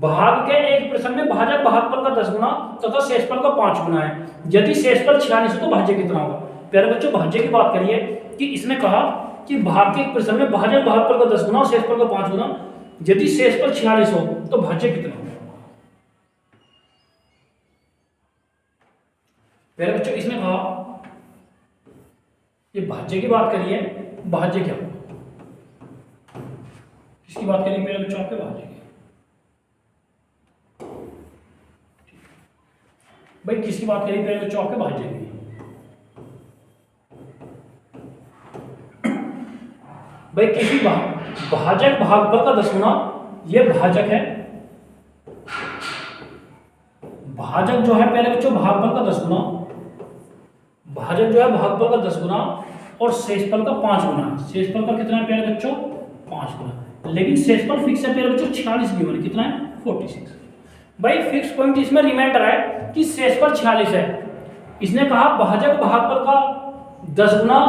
S1: भाग के एक प्रश्न में भाजक भागफल का 10 गुना तथा शेषफल का 5 गुना है। यदि शेषफल 46 हो तो भाज्य कितना होगा? प्यारे बच्चों भाज्य की बात करिए कि इसने कहा कि भाग के एक प्रश्न में भाजक भागफल का 10 गुना और शेषफल का 5 गुना, यदि शेषफल 46 हो तो भाज्य कितना होगा? प्यारे बच्चों इसने कहा, ये भाज्य की बात करिए, भाज्य क्या होगा? किसकी बात करेंगे प्यारे बच्चों? आपके भाज्य की। भाई किसकी बात करेंगे प्यारे बच्चों? आपके भाज्य की। भाई किसी भाजक भागफल का 10 गुना, ये भाजक है, भाजक जो है प्यारे बच्चों भागफल का 10 गुना, भाजक जो है भागफल का 10 गुना और शेषफल का 5 गुना। शेषफल का कितना है प्यारे बच्चों? 5 गुना। लेकिन शेषफल फिक्स है प्यारे बच्चों, 46 गिवन, कितना है? 46। भाई फिक्स पॉइंट इसमें रिमाइंडर है कि शेषफल 46 है। इसने कहा भाजक भागफल का 10 गुना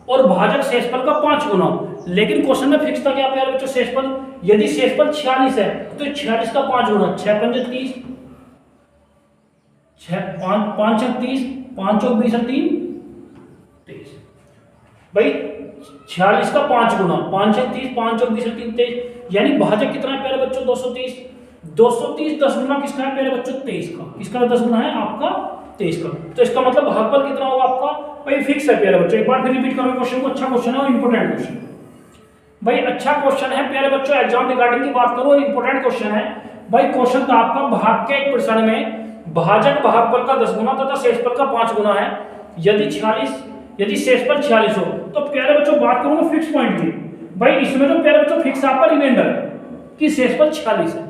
S1: और भाजक शेषफल का 5 गुना, लेकिन क्वेश्चन में फिक्स था क्या प्यारे बच्चों? शेषफल। यदि शेषफल 46 है तो 46 का 5 गुना, 6 पंजे 30, 5 30, 5 चौक 20 और 3 23। भाई 46 का 5 गुना, 5 6 30, 5 चौक 20 और 3 23, यानी भाजक कितना है प्यारे बच्चों? 230। 230 10 गुना किसका है प्यारे बच्चों? 23 का। किसका 10 गुना है? आपका 23 का। तो इसका मतलब भागफल कितना होगा आपका? भाई फिक्स है प्यारे बच्चों। एक बार फिर रिपीट करो क्वेश्चन को, अच्छा क्वेश्चन है और इंपॉर्टेंट क्वेश्चन। भाई अच्छा क्वेश्चन है प्यारे बच्चों, एग्जाम रिगार्डिंग की बात करो और इंपॉर्टेंट क्वेश्चन है। भाई क्वेश्चन था आपका, भाग के एक प्रश्न में भाजक भागफल का 10 गुना तथा शेषफल का 5 गुना है। यदि शेषफल 46 हो तो प्यारे बच्चों बात करूंगा फिक्स पॉइंट की। भाई इसमें तो प्यारे बच्चों फिक्स आपका रिमाइंडर है कि शेषफल 46 है,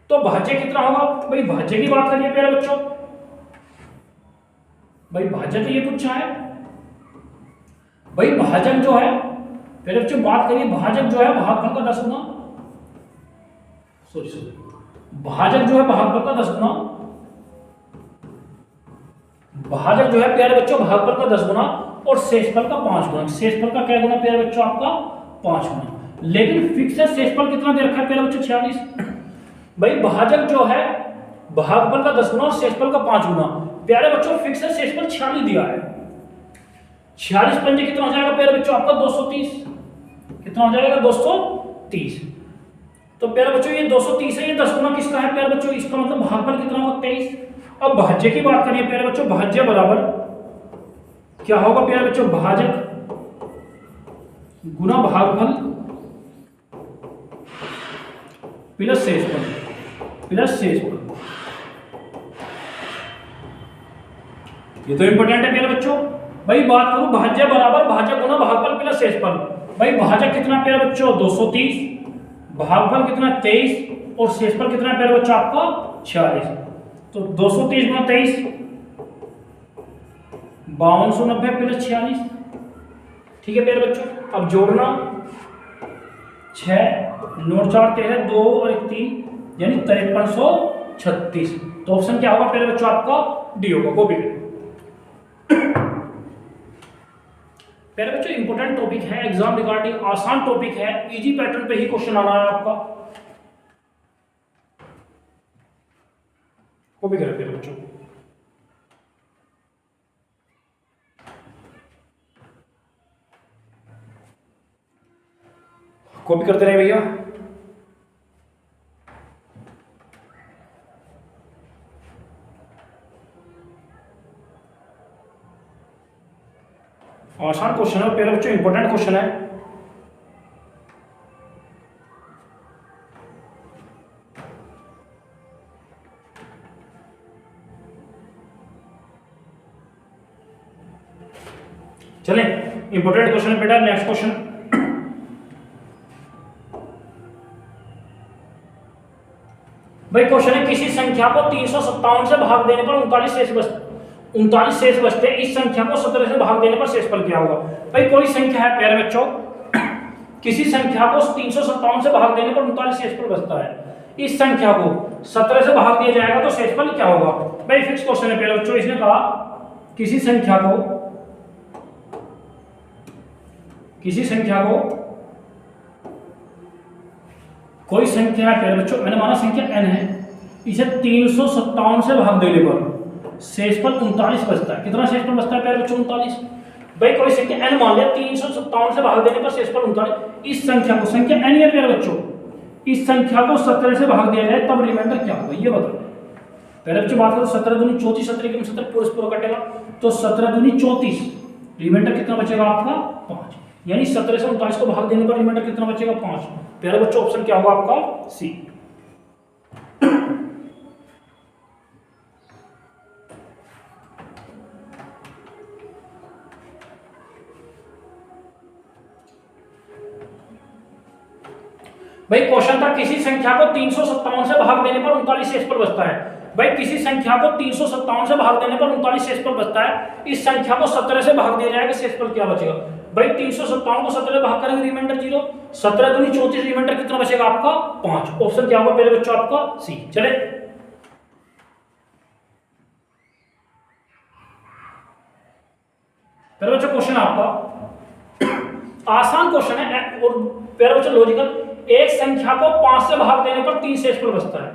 S1: तो भाज्य कितना होगा? भाई भाज्य की बात करिए प्यारे बच्चों। भाई भाज्य तो ये पूछा है। भाई भाजक जो है प्यारे बच्चों बात करिए, भाजक जो है भागफल का 10 गुना, भाजक जो है भागफल का 10 गुना, भाजक जो है प्यारे बच्चों भागफल का 10 गुना और शेषफल का 5 गुना। शेषफल का क्या गुना प्यारे बच्चों? आपका 5 गुना। लेकिन फिक्स है शेषफल कितना दे रखा है प्यारे बच्चों? 46। भाई भाजक जो है भागफल का 10 गुना और शेषफल का 5 गुना, प्यारे बच्चों फिक्स है शेषफल 46 दिया है। 46 पंजे कितना हो जाएगा प्यारे बच्चों? आपका 230। कितना हो जाएगा? 230। तो प्यारे बच्चों ये 230 है, ये 10 गुना किसका है प्यारे बच्चों? इसका मतलब भागफल कितना होगा? 23। अब भाज्य की बात करिए प्यारे बच्चों, भाज्य बराबर क्या होगा प्यारे बच्चों? भाजक गुना भागफल प्लस शेषफल प्लस शेषफल। ये तो इंपॉर्टेंट है मेरे बच्चों। भाई बात करूं भाज्य बराबर भाज्य गुना भागफल प्लस शेषफल। भाई भाज्य कितना प्यारे बच्चों 230, भागफल कितना 23 और शेषफल कितना प्यारे बच्चों आपका 46। तो 230 गुना 23 5290 प्लस 46। ठीक है प्यारे बच्चों, अब जोड़ना 6 9 4 13 2 और 1 3 यानी 5336। तो ऑप्शन क्या होगा प्यारे बच्चों आपका डी होगा। कॉपी करें प्यारे बच्चों, इंपॉर्टेंट टॉपिक है एग्जाम रिगार्डिंग, आसान टॉपिक है, इजी पैटर्न पे ही क्वेश्चन आना है आपका। कॉपी करें प्यारे बच्चों। कॉपी करते रहे भैया। आसान क्वेश्चन है प्यारे बच्चों, इंपॉर्टेंट क्वेश्चन है। चलें इंपॉर्टेंट क्वेश्चन है बेटा। नेक्स्ट क्वेश्चन, भाई क्वेश्चन है किसी संख्या को 357 से भाग देने पर 39 शेष बचते हैं, इस संख्या को 17 से भाग देने पर शेषफल क्या होगा। भाई कोई संख्या है प्यारे बच्चों, किसी संख्या को 357 से भाग देने पर 39 शेषफल बचता है, इस संख्या को 17 से भाग दिया जाएगा तो शेषफल क्या होगा। भाई फिक्स क्वेश्चन है प्यारे बच्चों। इसने कहा किसी संख्या को कोई संख्या है प्यारे बच्चों, मैंने माना संख्या n है, इसे 357 से भाग देने पर शेषफल 39 बचता है। कितना शेषफल बचता है प्यारे बच्चों 39। भाई कोई संख्या n मान लिया, 357 से भाग देने पर शेषफल 39। इस संख्या को, संख्या n है प्यारे बच्चों, इस संख्या को 17 से भाग दिया जाए तब रिमाइंडर क्या होगा ये बताओ। पहले बच्चों बात करो 17 दूनी 34, 17 के 17 पूरा कटेगा तो 17 दूनी 34, रिमाइंडर कितना बचेगा आपका 5। यानी 17 से 39 को भाग देने पर रिमाइंडर कितना बचेगा 5। प्यारे बच्चों ऑप्शन क्या होगा आपका सी। भाई क्वेश्चन था किसी संख्या को 357 से भाग देने पर 39 शेषफल बचता है। भाई किसी संख्या को 357 से भाग देने पर 39 शेषफल बचता है, इस संख्या को 17 से भाग दिया जाएगा, शेषफल क्या बचेगा। भाई 357 को 17 भाग करेंगे रिमाइंडर 0, 17 दूनी 34, रिमाइंडर कितना बचेगा आपका 5। ऑप्शन क्या होगा पहले बच्चों आपका सी। चले पहले बच्चों क्वेश्चन आपका आसान क्वेश्चन है और पहले बच्चों लॉजिकल। एक संख्या को 5 से भाग देने पर 3 शेषफल बचता है।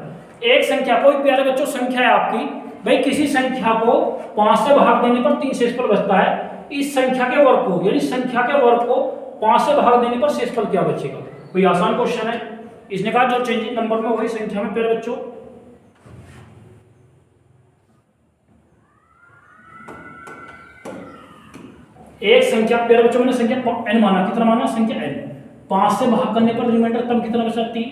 S1: एक संख्या कोई प्यारे बच्चों संख्या है आपकी, भाई किसी संख्या को 5 से भाग देने पर 3 शेषफल बचता है, इस संख्या के वर्ग को यानी संख्या के वर्ग को 5 से भाग देने पर शेषफल क्या बचेगा। कोई आसान क्वेश्चन है। इसने कहा जो चेंजिंग नंबर में वही संख्या में प्यारे बच्चों। एक संख्या प्यारे बच्चों मैंने संख्या n माना, कितना माना संख्या n, 5 से भाग करने पर रिमाइंडर तब कितना बचा 3।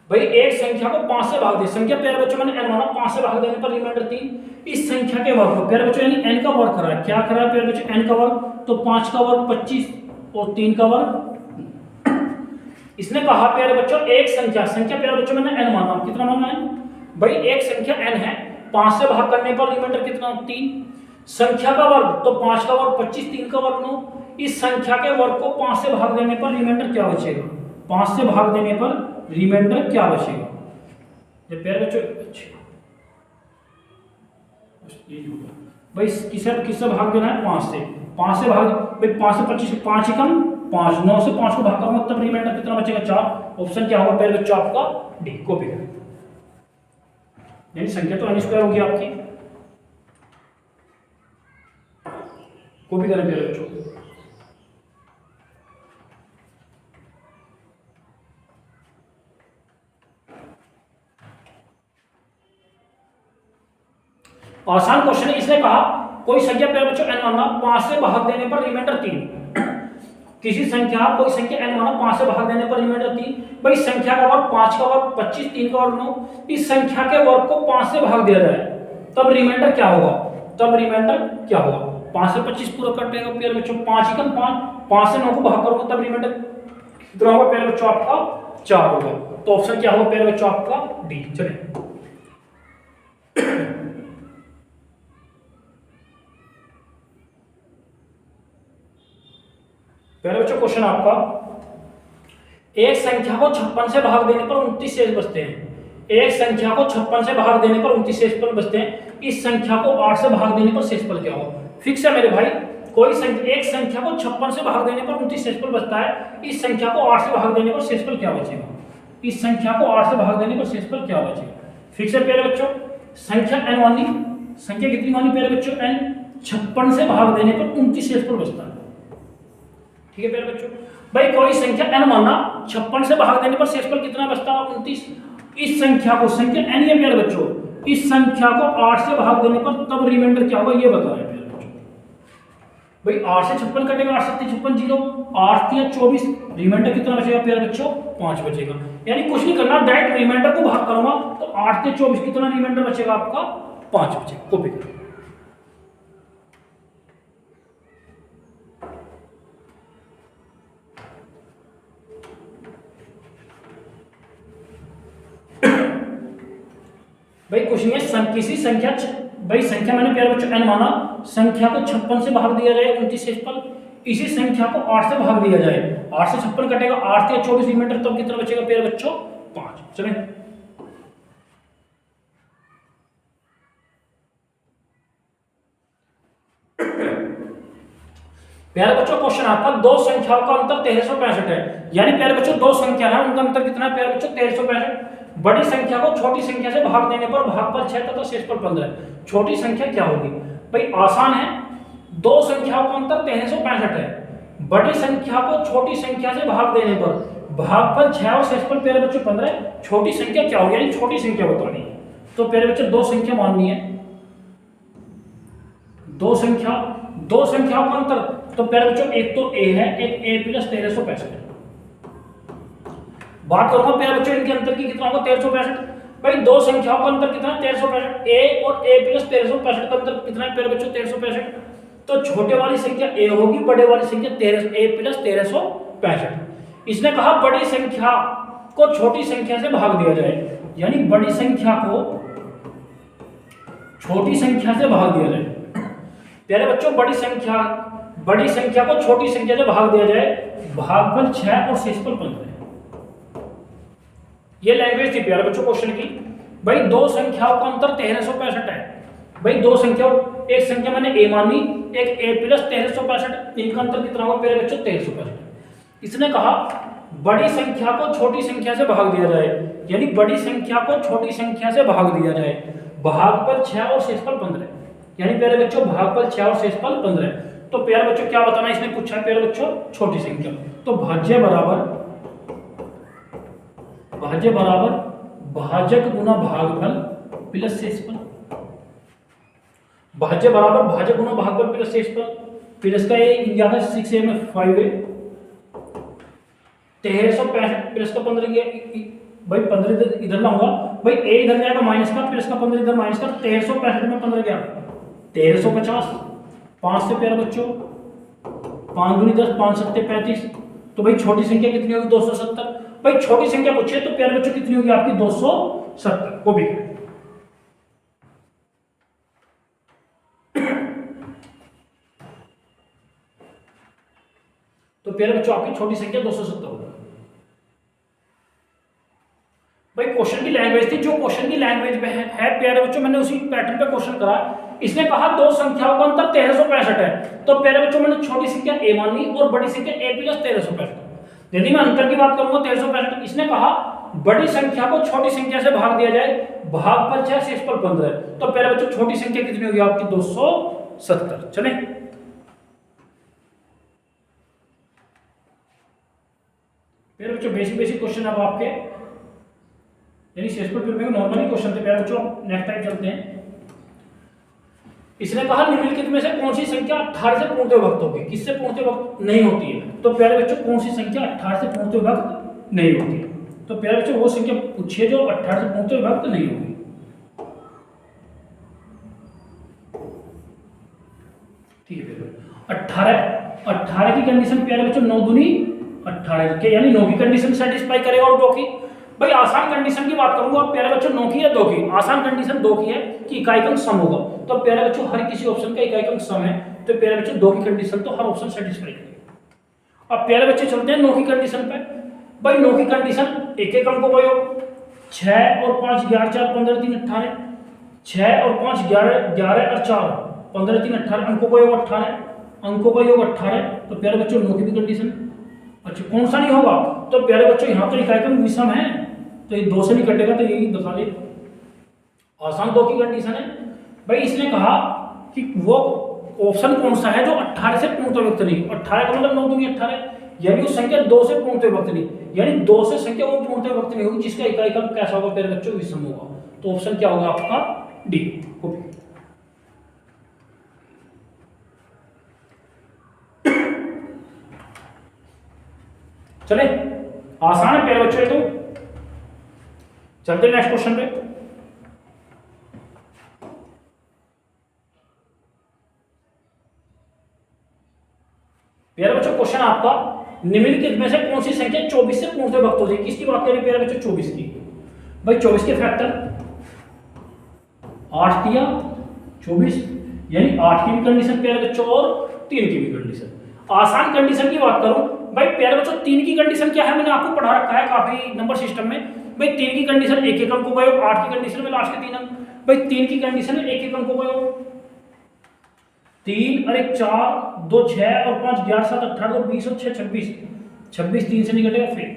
S1: भाई एक संख्या को 5 से भाग दे, संख्या प्यारे बच्चों मैंने n माना, 5 से भाग देने पर रिमाइंडर 3। इस संख्या के वर्ग को प्यारे बच्चों यानी n का वर्ग करा है, क्या करा है प्यारे बच्चों n का वर्ग, तो 5 का वर्ग 25 और 3 का वर्ग। इसने कहा प्यारे बच्चों एक संख्या प्यारे बच्चों मैंने n माना, कितना माना है भाई एक संख्या n है, 5 से भाग करने पर रिमाइंडर कितना 3। संख्या का वर्ग तो 5 का वर्ग 25, 3 का वर्ग 9। इस संख्या के वर्ग को 5 से भाग देने पर रिमाइंडर क्या बचेगा, 5 से भाग देने पर रिमाइंडर क्या बचेगा। ये प्यारे बच्चों भाई किससे भाग देना है 5 से, 5 से भाग भाई 5 से 25, 5 ही कम 5, 9 से 5 को भाग करूंगा तब रिमाइंडर कितना बचेगा 4। ऑप्शन क्या होगा प्यारे बच्चों आपका डी। कॉपी करें, यानी संख्या तो n स्क्वायर होगी आपकी। कॉपी करें प्यारे बच्चों। आसान क्वेश्चन है। इसने कहा कोई संख्या प्यारे बच्चों n माना, 5 से भाग देने पर रिमाइंडर 3, किसी संख्या, कोई संख्या n माना 5 से भाग देने पर रिमाइंडर 3। भाई संख्या का वर्ग 5 का वर्ग 25, 3 का वर्ग 9, इस संख्या के वर्ग को 5 से भाग दिया जाए तब रिमाइंडर क्या होगा? तब रिमाइंडर क्या होगा? 5 से 25 पूरा कटेगा प्यारे बच्चों, 5 एकम 5, 5 से 9 को भाग करोगे तब रिमाइंडर कितना होगा प्यारे बच्चों? आपका 4 होगा। तो ऑप्शन क्या होगा प्यारे बच्चों? आपका डी। चलिए प्यारे बच्चों क्वेश्चन आपका, एक संख्या को 56 से भाग देने पर 29 शेष बचते हैं। एक संख्या को 56 से भाग देने पर 29 शेषफल बचते हैं। इस संख्या को 8 से भाग देने पर शेषफल क्या होगा? फिक्स है मेरे भाई, कोई संख्या, एक संख्या को 56 से भाग देने पर 29 शेषफल बचता है। इस संख्या को 8 से भाग देने पर शेषफल क्या बचेगा? इस संख्या को 8 से भाग देने पर शेषफल क्या बचेगा? फिक्स है प्यारे बच्चों। संख्या n वाली, संख्या कितनी वाली प्यारे बच्चों? n। 56 से भाग देने पर 29 शेषफल बचता है। ठीक है प्यारे बच्चों। भाई कोई संख्या n माना, 56 से भाग देने पर शेषफल कितना बचता है? 29। इस संख्या को, संख्या n है प्यारे बच्चों, इस संख्या को 8 से भाग देने पर तब रिमाइंडर क्या होगा ये बताना है प्यारे बच्चों। भाई 8 से 56 कटेगा, 8 से 56 0, 8 या 24, रिमाइंडर कितना बचेगा प्यारे बच्चों? 5 बचेगा। यानी कुछ नहीं करना, डायरेक्ट रिमाइंडर को भाग करूंगा तो 8 से 24 कितना रिमाइंडर बचेगा? आपका 5 बचेगा। कॉपी करो। भाई कुछ नहीं है, किसी संख्या, भाई संख्या मैंने प्यारे बच्चों n माना, संख्या को 56 से भाग दिया जाए 29 शेषफल, इसी संख्या को 8 से भाग दिया जाए, 8 से 56 कटेगा, 8 या 24 रिमाइंडर तब कितना बचेगा प्यारे बच्चों? 5। चलें प्यारे बच्चों क्वेश्चन आपका, दो संख्याओं का अंतर 1365 है। यानी प्यारे बच्चों दो संख्या है, उनका अंतर कितना है प्यारे बच्चों? 1365। बड़ी संख्या को छोटी संख्या से भाग देने पर भागफल 6 तथा शेषफल 15। छोटी संख्या क्या होगी? भाई आसान है, दो संख्याओं का अंतर 1365 है, बड़ी संख्या को छोटी संख्या से भाग देने पर भागफल 6 और शेषफल प्यारे बच्चों 15। छोटी संख्या क्या होगी? यानी छोटी संख्या बतानी है। तो प्यारे बच्चों दो संख्या माननी है, दो संख्याओं का अंतर, तो प्यारे बच्चों एक तो a है, एक a प्लस 1365 है। बात करूंगा प्यारे बच्चों इनके अंतर की, कितना होगा? 1365। भाई दो संख्याओं का अंतर कितना है? 1365। a और a प्लस 1365 का अंतर कितना है प्यारे बच्चों? 1365। तो छोटे वाली संख्या a होगी, बड़े वाली संख्या a प्लस 1365। इसने कहा बड़ी संख्या को छोटी संख्या से भाग दिया जाए, यानी बड़ी संख्या को छोटी संख्या से भाग दिया जाए। प्यारे बच्चों बड़ी संख्या को छोटी संख्या से भाग दिया जाए, भागफल 6 और शेषफल 15। ये लैंग्वेज थी प्यारे बच्चों क्वेश्चन की। भाई दो संख्याओं का अंतर 1365 है। भाई दो संख्या, एक संख्या मैंने a मानी, एक a प्लस 1365, इनका अंतर कितना होगा प्यारे बच्चों? 1365। इसने कहा बड़ी संख्या को छोटी संख्या से भाग दिया जाए, यानी बड़ी संख्या को छोटी संख्या से भाग दिया जाए, भागफल 6 और शेषफल 15। यानी प्यारे बच्चों भागफल 6 और शेषफल 15। तो प्यारे बच्चों क्या बताना, इसने पूछा है प्यारे बच्चों छोटी संख्या। तो भाज्य बराबर भाजक गुना भागफल प्लस शेषफल, भाज्य बराबर भाजक गुना भागफल प्लस शेषफल। फिर इसका ये इंडिया का 6a में 5a, 1365 प्लस का 15 भाई 15 इधर लाऊंगा, भाई a इधर जाएगा माइनस का, प्लस का 15 इधर माइनस का, 1365 में 15 गया 1350। 5 से प्यारे बच्चों 5 दूनी 10, 5 सत्ते 35। तो भाई छोटी संख्या कितनी होगी? 270। भाई छोटी संख्या पूछे तो प्यारे बच्चों कितनी होगी आपकी? 270 को भी। तो प्यारे बच्चों आपकी छोटी संख्या 270 होगी। भाई क्वेश्चन की लैंग्वेज थी, जो क्वेश्चन की लैंग्वेज में है प्यारे बच्चों, मैंने उसी पैटर्न पे क्वेश्चन करा। इसने कहा दो संख्याओं का अंतर 1365 है, तो प्यारे बच्चों मैंने छोटी संख्या a मानी और बड़ी संख्या a प्लस 1365। यदि मैं अंतर की बात करूंगा 1365, इसने कहा बड़ी संख्या को छोटी संख्या से भाग दिया जाए, भागफल 6 शेषफल 15। तो प्यारे बच्चों छोटी संख्या कितनी होगी आपकी? 270। चले प्यारे बच्चों बेसिक क्वेश्चन अब आपके, यानी शेषफल में नॉर्मली क्वेश्चन थे प्यारे बच्चों। नेक्स्ट टाइम चलते हैं। इसने कहा निम्नलिखित में से कौन सी संख्या 18 से पूर्णतः विभक्त होगी, किससे पूर्णतः विभक्त नहीं होती है। तो प्यारे बच्चों कौन सी संख्या 18 से पूर्णतः विभक्त नहीं होती है। तो प्यारे बच्चों वो संख्या पूछिए जो 18 से पूर्णतः विभक्त नहीं होगी। ठीक है, 18 की कंडीशन प्यारे बच्चों 9 दूनी 18 के यानी 9 की कंडीशन सेटिस्फाई करेगा और 2 की। भाई आसान कंडीशन की बात करूंगा प्यारे बच्चों 9 की या 2 की। आसान कंडीशन 2 की है कि इकाई का सम होगा। तो प्यारे बच्चों हर किसी ऑप्शन का इकाई का सम है, तो प्यारे बच्चों 2 की कंडीशन तो हर ऑप्शन सेटिस्फाई करेगा। अब प्यारे बच्चे चलते हैं 9 की कंडीशन पे। भाई 9 की कंडीशन एक एक अंकों का योग 6 और 5 11 4 15 3 18, 6 और 5 11 11 और 4 15 3 18 अंकों का योग 18, अंकों का योग 18। तो प्यारे बच्चों 9 की भी कंडीशन। अच्छा कौन सा नहीं होगा, तो प्यारे बच्चों यहाँ तो इकाई का विषम है, तो ये 2 से नहीं कटेगा, तो यही बता दे आसान 2 की कंडीशन है। भाई इसने कहा कि वो ऑप्शन कौन सा है जो 18 से पूर्णतः विभक्त नहीं। 18 का मतलब 9 दूनी 18, यानी वो संख्या 2 से पूर्णतः विभक्त नहीं, यानी 2 से संख्या वो पूर्णतः विभक्त नहीं होगी जिसका इकाई का कैसा होगा प्यारे बच्चों, विषम होगा। तो ऑप्शन क्या होगा आपका डी। चले आसान है प्यारे बच्चों। तो चलते नेक्स्ट क्वेश्चन पे। प्यारे बच्चों क्वेश्चन आपका निम्नलिखित में से कौन सी संख्या 24 से पूर्णतः विभक्त होती है। किसकी बात करें प्यारे बच्चों, 24 की। भाई 24 के फैक्टर 8 दिया 24, यानी 8 की भी कंडीशन प्यारे बच्चों और 3 की भी कंडीशन। आसान कंडीशन की बात करूं भाई प्यारे बच्चों 3 की कंडीशन क्या है, मैंने आपको पढ़ा रखा है काफी नंबर सिस्टम में। भाई 3 की कंडीशन एक एक अंकों का योग, 8 की कंडीशन में लास्ट के 3 अंक। भाई 3 की कंडीशन है एक एक अंकों का योग 3 और 1 4 2 6 और 5 11 7 18 2 20 और 6 26, 26 3 से निकलेगा फिर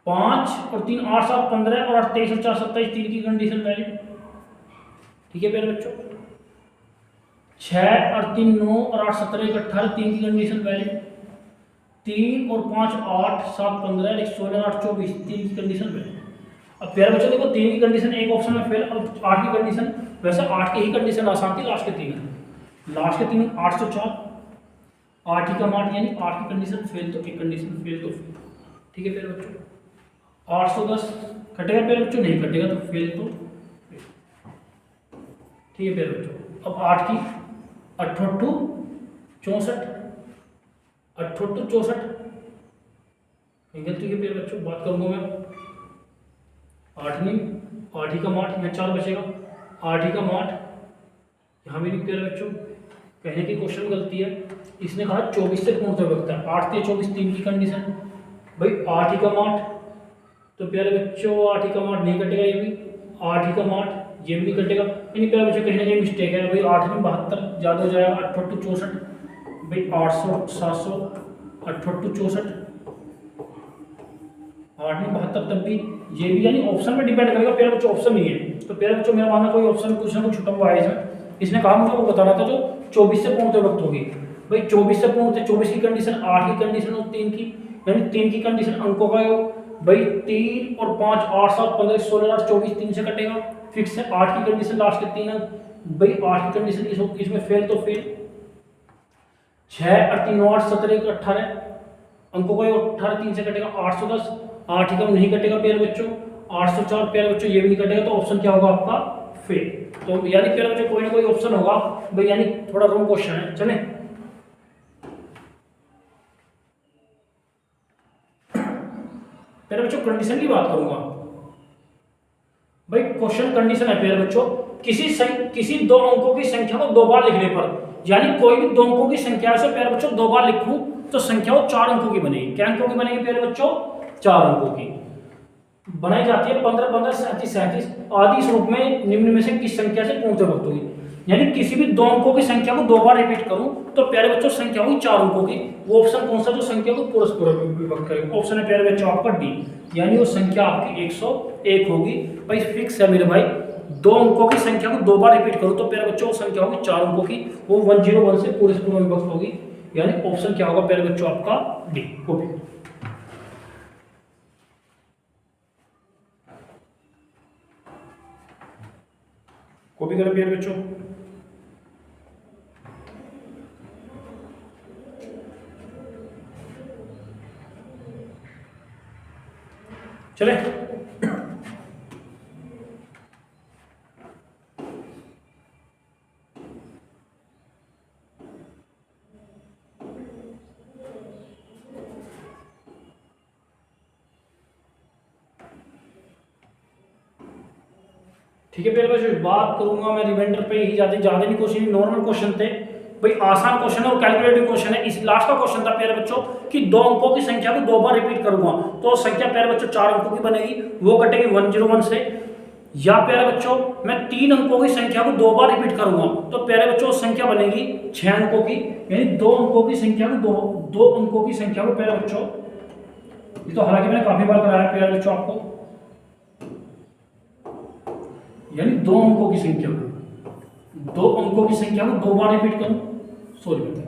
S1: 5 और 3 8 7 15 और 8 23 और 4 27, 3 की कंडीशन वैलिड। ठीक है प्यारे बच्चों 6 और 3 9 और 8 17 1 18, 3 की कंडीशन वैलिड। 3 और 5 8 7 15 1 16 8 24, 3 की कंडीशन वैलिड। अब प्यारे बच्चों देखो 3 की कंडीशन एक ऑप्शन में फेल, अब 8 की कंडीशन, वैसे 8 की ही कंडीशन आसान थी, लास्ट के 3 है, लास्ट के 3 8 से 4 8 ही का 8, यानी 8 की कंडीशन फेल तो एक कंडीशन फेल तो फेल। ठीक है प्यारे बच्चों 810 कटेगा प्यारे बच्चों, नहीं कटेगा तो फेल तो फेल। ठीक है प्यारे बच्चों अब 8 की 88 64 88 64 गलती है प्यारे बच्चों, बात करूंगा मैं 8 नहीं 8 ही का 8, यहाँ 4 बचेगा 8 ही का 8, यहाँ भी नहीं प्यारे बच्चों, कहने की क्वेश्चन गलती है। इसने कहा 24 से पूर्णतः विभक्त है, 8 से 24 3 की कंडीशन। भाई 8 ही का 8, तो प्यारे बच्चों 8 ही का 8 नहीं कटेगा, ये भी 8 ही का 8 ये भी नहीं कटेगा, यानी प्यारे बच्चों कहीं ना कहीं मिस्टेक है। भाई 8 में 72 ज़्यादा हो जाएगा, 88 64, भाई 800 700 88 64 8 में 72 तब भी ये भी, यानी ऑप्शन में डिपेंड करेगा प्यारे बच्चों, ऑप्शन नहीं है। तो प्यारे बच्चों मेरा मानना कोई ऑप्शन कुछ ना कुछ छुटा हुआ है इसमें। इसने कहा मुझे वो बता रहा था जो 24 से पूर्णतः विभक्त होगी। भाई 24 से पूर्णतः 24 की कंडीशन 8 की कंडीशन और 3 की, यानी 3 की कंडीशन अंकों का योग। भाई 3 और 5 8 7 15 16 8 24, 3 से कटेगा, फिक्स है 8 की कंडीशन लास्ट के 3 अंक। भाई 8 की कंडीशन इसमें फेल तो फेल, 6 और 3 9 8 17 1 18 अंकों का योग 18, 3 से कटेगा 810, 8 ही का नहीं कटेगा प्यारे बच्चों, 804 प्यारे बच्चों ये भी नहीं कटेगा, तो ऑप्शन क्या होगा आपका फेल। तो यानी प्यारे बच्चों कोई ना कोई ऑप्शन होगा भाई, यानी थोड़ा रॉन्ग क्वेश्चन है। चले प्यारे बच्चों कंडीशन की बात करूंगा। भाई क्वेश्चन कंडीशन है प्यारे बच्चों, किसी दो अंकों की संख्या को 2 बार लिखने पर, यानी कोई भी 2 अंकों की संख्या से प्यारे बच्चों 2 बार लिखूं तो संख्या वो 4 अंकों की बनेगी। क्या अंकों की बनेगी प्यारे बच्चों, 4 अंकों की बनाई जाती है। 15 15 37 37 आदि इस रूप में निम्न में से किस संख्या से पूर्णतः विभक्त होगी, यानी किसी भी 2 अंकों की संख्या को 2 बार रिपीट करूं तो प्यारे बच्चों संख्या होगी 4 अंकों की। वो ऑप्शन कौन सा जो संख्या को परस्पर विभक्त करेगा, ऑप्शन है प्यारे बच्चों आपका डी, यानी वो संख्या आपकी 101 होगी। भाई फिक्स है मेरे भाई, 2 अंकों की संख्या को 2 बार रिपीट करूं तो प्यारे बच्चों संख्या होगी 4 अंकों की, वो 101 से परस्पर विभक्त होगी, यानी ऑप्शन क्या होगा प्यारे बच्चों आपका डी। ओके कॉपी करें प्यारे बच्चों। चले ठीक है प्यारे बच्चों, बात करूंगा मैं रिमाइंडर पे ही, ज्यादा नहीं क्वेश्चन, नॉर्मल क्वेश्चन थे भाई, आसान क्वेश्चन है और कैलकुलेटिव क्वेश्चन है। इस लास्ट का क्वेश्चन था प्यारे बच्चों कि 2 अंकों की संख्या को 2 बार रिपीट करूंगा, तो संख्या प्यारे बच्चों 4 अंकों की बनेगी, वो कटेगी 101 से। या प्यारे बच्चों मैं 3 अंकों की संख्या को 2 बार रिपीट करूंगा, तो प्यारे बच्चों संख्या बनेगी 6 अंकों की, यानी 2 अंकों की संख्या को 2 अंकों की संख्या को प्यारे बच्चों, ये तो हालांकि मैंने काफी बार कराया प्यारे बच्चों आपको, यानी 2 अंकों की संख्या को 2 अंकों की संख्या को 2 बार रिपीट करूं, सॉरी बेटा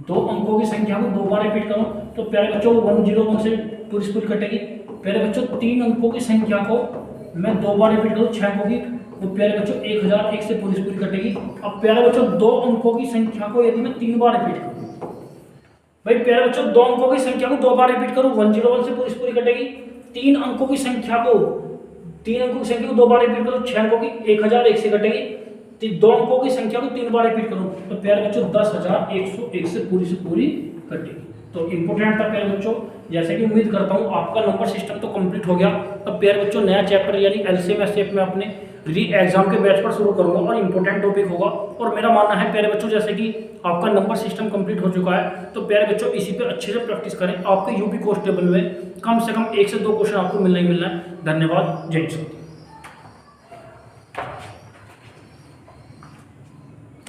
S1: 2 अंकों की संख्या को 2 बार रिपीट करूं, तो प्यारे बच्चों 101 से पूरी कटेगी। प्यारे बच्चों 3 अंकों की संख्या को मैं 2 बार रिपीट करूं 6 अंकों की, तो प्यारे बच्चों 1001 से पूरी कटेगी। अब प्यारे बच्चों 2 अंकों की संख्या को यदि मैं 3 बार रिपीट करूं, भाई प्यारे बच्चों 2 अंकों की संख्या को 2 बार रिपीट करूं 101 से पूरी कटेगी। 3 अंकों की संख्या को 2 बार रिपीट करूं 6 अंकों की 1001 से कटेगी। 2 अंकों की संख्या को 3 बार रिपीट करूं तो प्यारे बच्चों 10101 से पूरी कटेगी। तो इंपोर्टेंट था प्यारे बच्चों, जैसे कि उम्मीद करता हूं आपका नंबर सिस्टम तो कंप्लीट हो गया। अब प्यारे बच्चों नया चैप्टर यानी एलसीएम एसएफ में अपने री एग्जाम के बैच पर शुरू करूंगा और इंपॉर्टेंट टॉपिक होगा। और मेरा मानना है प्यारे बच्चों जैसे कि आपका नंबर सिस्टम कंप्लीट हो चुका है, तो प्यारे बच्चों इसी पे अच्छे से प्रैक्टिस करें। आपके यूपी कांस्टेबल में कम से कम 1 से 2 क्वेश्चन आपको मिलना ही मिलना है। धन्यवाद, जय हिंद।